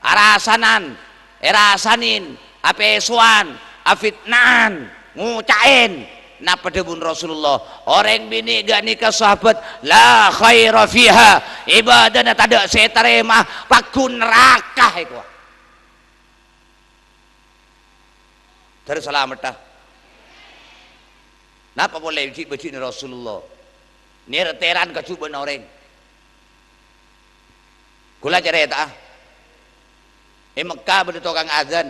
arasanan erasanin apesuan afitnan ngucain na padebun Rasulullah orang bini gak nikah sahabat la khaira fiha ibadana tada setarema pakun neraka iku terus selamat dah napa boleh beci ni Rasulullah ni reteran kacuban orang kula cerita Mekah ada tukang azan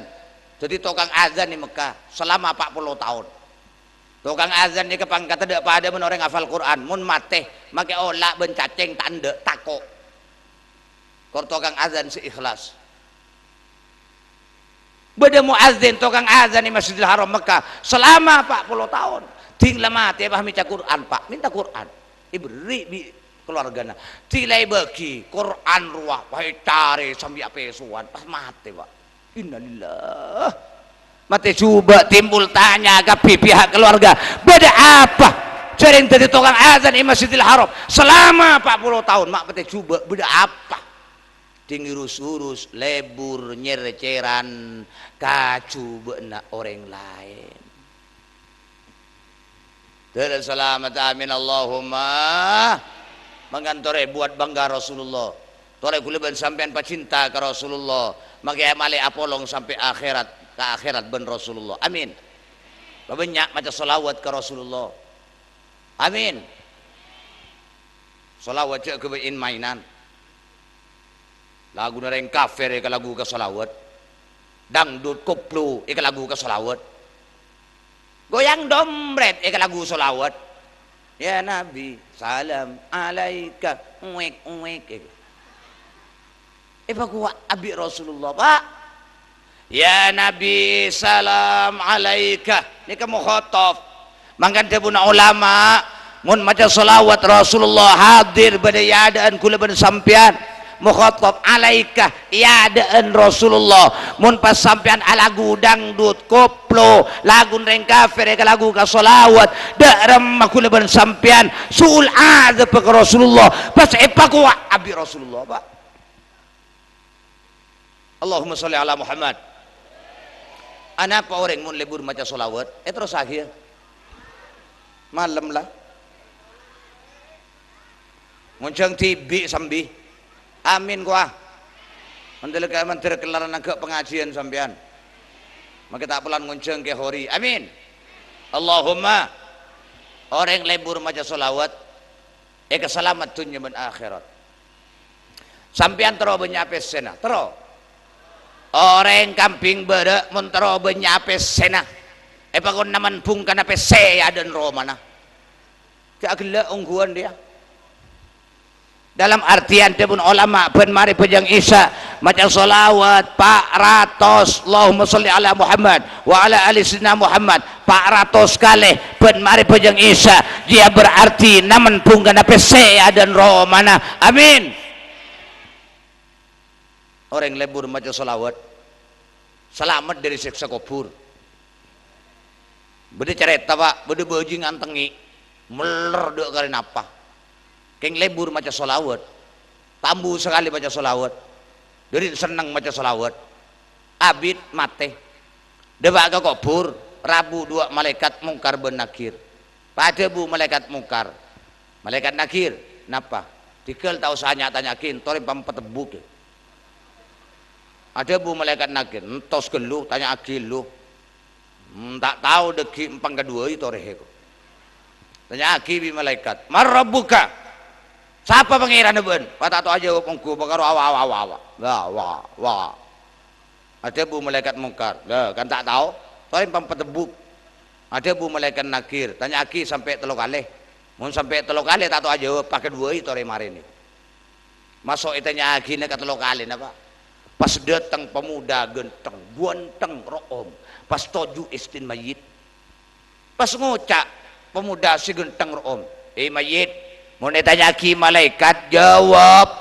jadi tukang azan di Mekah selama 40 tahun tukang azan ni kepangkat ada pada men orang hafal Quran mun mateh make olah ben cacing tanda tako kor tukang azan seikhlas beda muazzin tukang azan di Masjidil Haram Mekah selama 40 tahun ting lama mati pahami Quran Pak minta Quran iberi bi keluargana tilai bagi Quran ruah baik cari sambil apesuan pas mati Pak innalillah mati coba timbul tanya ke pihak keluarga beda apa sering tadi tukang azan di Masjidil Haram selama 40 tahun mak mati coba beda apa tinggi urus lebur nyereceran kacuba nak orang lain dan selamat amin Allahumma mengantore buat bangga Rasulullah tore kuliban sampean pacinta ke Rasulullah maka male apolong sampai akhirat ke akhirat ben Rasulullah amin banyak maca selawat ke Rasulullah amin selawat cek kebein mainan lagu nareng kafir ke lagu ke selawat dangdut koplo ke lagu ke selawat goyang dompet ke lagu selawat ya Nabi salam alaika uwek pak gua abi Rasulullah Pak ya Nabi salam alaika ini kamu khotof mangkan tebuna ulama mun maca salawat Rasulullah hadir pada yaadaan kula ben sampean mukhatab alaika iadaan Rasulullah mun pas sampean alagu dangdut koplo lagu reng kafir ke lagu ka solawat da ramah kula ban sampean suul azab ke Rasulullah pas epaku abi Rasulullah Pak Allahumma sholli ala Muhammad ana apa orang mun lebur maca solawat terus akhir malam lah nguncang tibi sambi amin kuah menteri kelaran agak pengajian sampean maka tak pelan ngunceng ke hori amin Allahumma orang lebur maca solawat keselamat dunia dan akhirat sampean tero benyapes sena tero orang kamping beda mentero benyapes sena pakon naman pung kana pese adan romana keagla ungguan dia dalam artian pun ulama ben mari pejang isya maca solawat 400 Allahumma sholli ala Muhammad wa ala ali sayyidina Muhammad 400 kali ben mari pejang isya dia berarti naman pung kana pese dan romana amin orang lebur maca solawat selamat dari siksa kubur bede cerita Pak bede beuji ngantengi meler dek kali napa keng lebur maca solawat tambu sekali maca solawat dari senang maca solawat abid mate debak ke kubur Rabu 2 malaikat mungkar ben nakir pada bu malaikat mungkar malaikat nakir napa dikel tahu sanya tanyakin tori pampetebuk ada bu malaikat nakir entos gelu tanya akil lu tak tahu deki empang kedua itu reheku tanya akil bi malaikat marabbuka siapa pangeran ben patah tu aja pengku bakar awa ada bu malaikat mungkar lah kan tak tahu paling pampetebuk Ada bu malaikat nakir, tanya aki sampai telok kali. Mun sampai telok kali tak tahu aja pakai dua itu hari mari ini. Masuk itanya aki nak telok kali napa? Pas datang pemuda genteng, guanteng room, pas toju istin mayit. Pas ngocak pemuda si genteng room, mayit, mun ditanya aki malaikat jawab.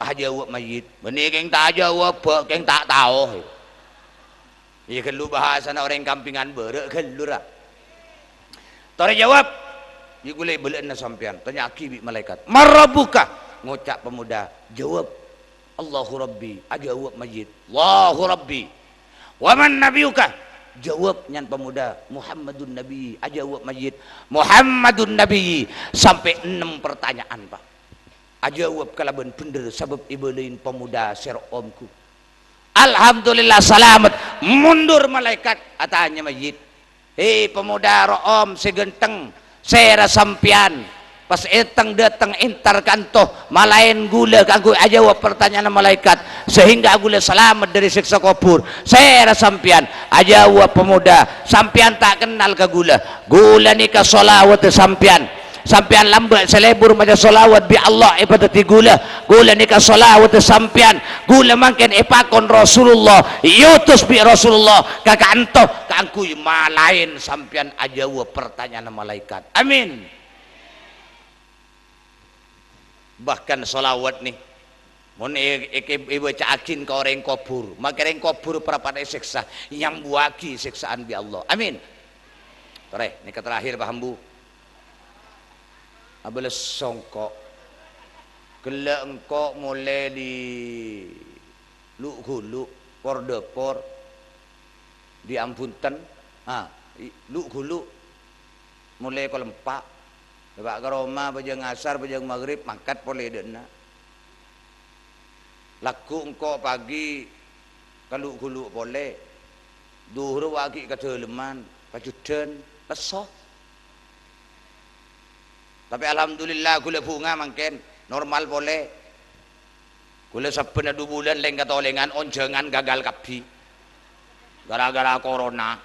Jawab mayit. Benih keng tak jawab, keng tak tahu. Iya kelu bahasa orang kampingan berek kelu lah. Tore jawab, ya gulai belan na sampean. Tanya aki malaikat. Marabuka, ngocak pemuda. Jawab, Allahu Rabbi. Jawab mayit. Allahu Rabbi. Waman nabiuka. Jawab nyan pemuda. Muhammadun Nabi. Jawab mayit. Muhammadun Nabi. Sampai 6 pertanyaan pak. Jawab kalaban bener sebab ibelain pemuda ser omku. Alhamdulillah selamat. Mundur malaikat atanya mayit. Hei pemuda room si genteng saya sampian pas etang datang intar kantoh malain gula kanggo jawab pertanyaan malaikat sehingga gula selamat dari siksa kubur. Saya sampian jawab pemuda sampian tak kenal ke gula nikah solawat sampian sampean lambat selebur macam solawat bi Allah ibadati gula nikah solawat sampean gula mangken ipakon Rasulullah yutus bi Rasulullah kakak antoh kangku malain sampean jawab pertanyaan malaikat. Amin. Bahkan solawat nih mun ibu cakin ke orang kubur maka orang kubur perapada siksa yang buaki siksaan bi Allah. Amin. Tore ini terakhir paham bu. Abel songkok kela engkau mulai di luk hulu por depor di ampunten luk hulu mulai ko lempak dapat ke Roma bajang asar bajang maghrib mangkat boleh dena laku engkau pagi ke luk hulu boleh duhur wagi ke deleman pajudan lesok. Tapi alhamdulillah gula bunga mangken normal boleh. Gula saben 2 bulan leng katolengan onjengan gagal kapi. Gara-gara corona.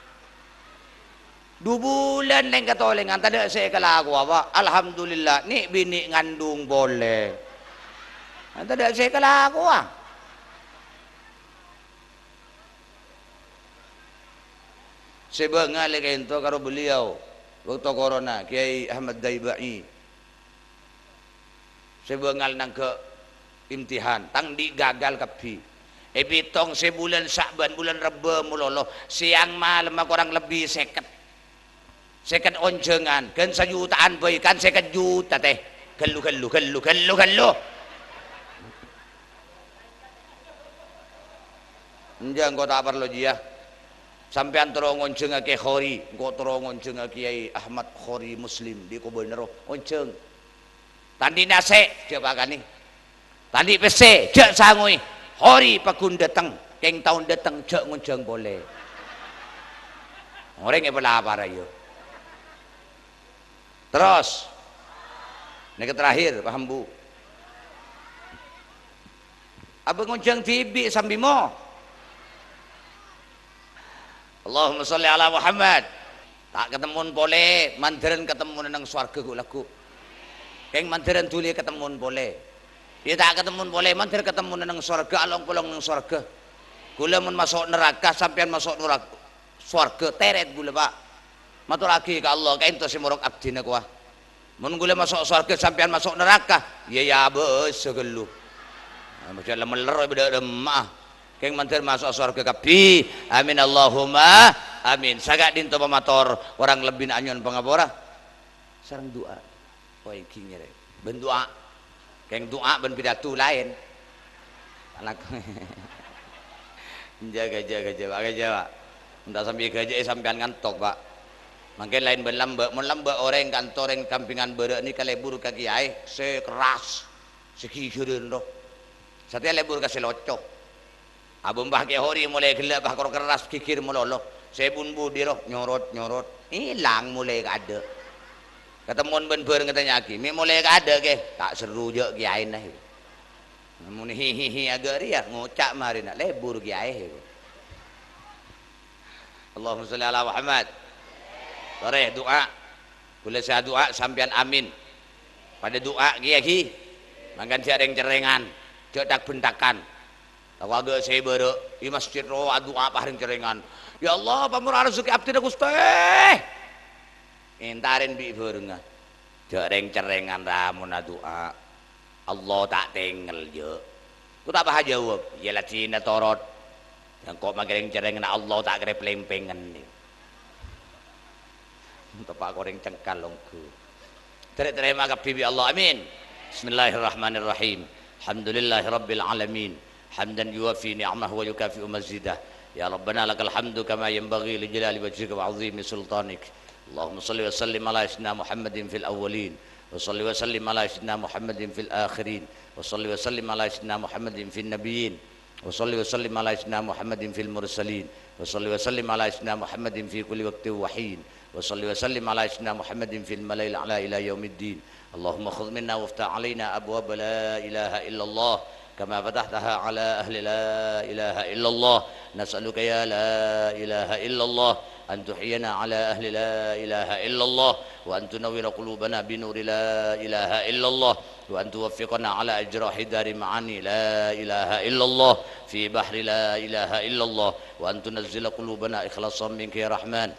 2 bulan leng katolengan tadi saya kelaku apa? Alhamdulillah ni bini ngandung boleh. Tadi saya kelaku ah. Sebengal lagi itu karo beliau waktu corona Kiai Ahmad Daibai. Sebengal nang ke imtihan tang di gagal kapi bitong sebulan Sya'ban bulan Reba mulolo siang malam kurang lebih seket onjengan kan sejutaan boy kan 50 juta teh gelu enjang kau tak perlu dia sampean terong onjeng ke khori kau terong onjeng Kiai Ahmad Khori Muslim di Kubenero onjeng tadi nase coba kan nih tadi pese jak sangui hori pakun datang keng tahun datang jak ngunjang boleh orang yang pelapar ayo terus ini terakhir paham bu abang ngunjang tibi sambimo Allahumma sholli ala Muhammad tak ketemu boleh mandarin ketemu nang swarga laku keng mandaran tuli ketemu boleh dia tak ketemu boleh mandir ketemu nang surga along polong nang surga gula mun masuk neraka sampean masuk neraka surga teret gula pak matur lagi ke Allah kain to si murok abdina kuah mun gula masuk surga sampean masuk neraka ya bes segelu macam lemeler beda demah keng mandir masuk surga kapi amin Allahumma amin sagak dinto pamator orang lebih anyon pangapora sareng doa poin kingnya ben doa keng doa ben pidato lain anak jaga entah sampai gaji sampean ngantok pak makin lain ben lambak mun lambak orang kantor yang kampingan berek ni kalebur ka kiai sekeras sekikireun roh satya lebur ka selocok abang bah ke hori mulai gelap bah keras kikir mulolo sebun budi roh nyorot hilang mulai ada ketemuan ben bareng katanya aki mi mulai ada ke tak seru je kiai nah mun hihihi agak riak ngocak mari nak lebur kiai Allahumma sholli ala Muhammad Toreh doa. Kula saya doa sampean amin. Pada doa ki mangkan jareng cerengan, cedak bentakan. Tawaga saya baru di masjid doa paring cerengan. Ya Allah, pamur rezeki abdi Gusti. Entarin bi berenga. Jareng cerengan ramun doa. Allah tak tinggal je. Ku tak bah jawab. Ya Cina torot. Yang kok magereng cerengan Allah tak kere plempengan ni. Tepak goreng cengkal longku. Terima kasih Allah amin. Bismillahirrahmanirrahim. Alhamdulillahirabbil alamin. Hamdan yuwafi ni'amahu wa yukafi'u mazidah. Ya Rabbana lakal hamdu kama yanbaghi li jalali wajhika wa 'azimi sultanik. Allahumma shalli wa sallim ala sayyidina Muhammadin fil awwalin wa shalli wa sallim ala sayyidina Muhammadin fil akhirin wa shalli wa sallim ala sayyidina Muhammadin fil nabiyyin wa shalli wa sallim ala sayyidina Muhammadin fil mursalin wa shalli wa sallim ala sayyidina Muhammadin fi kulli waqtin wa hin. وصلي وسلم على سيدنا محمد في الملأ الأعلى إلى يوم الدين اللهم خذ منا وافتح علينا أبواب لا إله إلا الله كما فتحتها على أهل لا إله إلا الله نسألك يا لا إله إلا الله أن تحيينا على أهل لا إله إلا الله وأن تنور قلوبنا بنور لا إله إلا الله وأن توفقنا على أجراح دار معاني لا إله إلا الله في بحر لا إله إلا الله وأن تنزل قلوبنا إخلاصا منك يا رحمن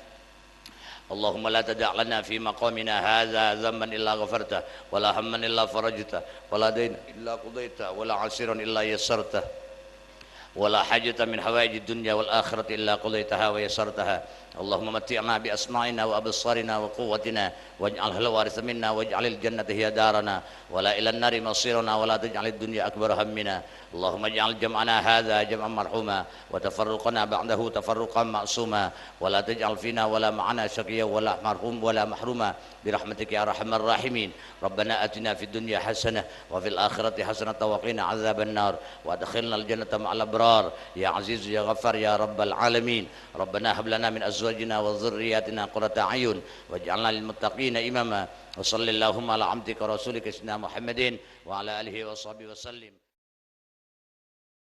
اللهم لا تدع لنا في مقامنا هذا ذنبا إلا غفرته ولا هما إلا فرجته ولا دينا إلا قضيته ولا عسيرا إلا يسرته ولا حاجة من حوائج الدنيا والآخرة إلا قضيتها ويسرتها اللهم متعنا بأسماعنا وأبصارنا وقوتنا واجعلها الوارث منا واجعل الجنة هي دارنا ولا إلى النار مصيرنا ولا تجعل الدنيا أكبر همنا اللهم اجعل جمعنا هذا جمعا مرحوما وتفرقنا بعده تفرقا معصوما ولا تجعل فينا ولا معنا شقيا ولا مرحوم ولا محروما برحمتك يا أرحم الراحمين ربنا آتنا في الدنيا حسنة وفي الآخرة حسنة وقنا عذاب النار وادخلنا الجنة مع الأبرار يا عزيز يا غفار يا رب العالمين ربنا هب لنا من أزواجنا وذرياتنا قرة أعين واجعلنا للمتقين إماما وصلى اللهم على عبدك ورسولك سيدنا محمد وعلى آله وصحبه وسلم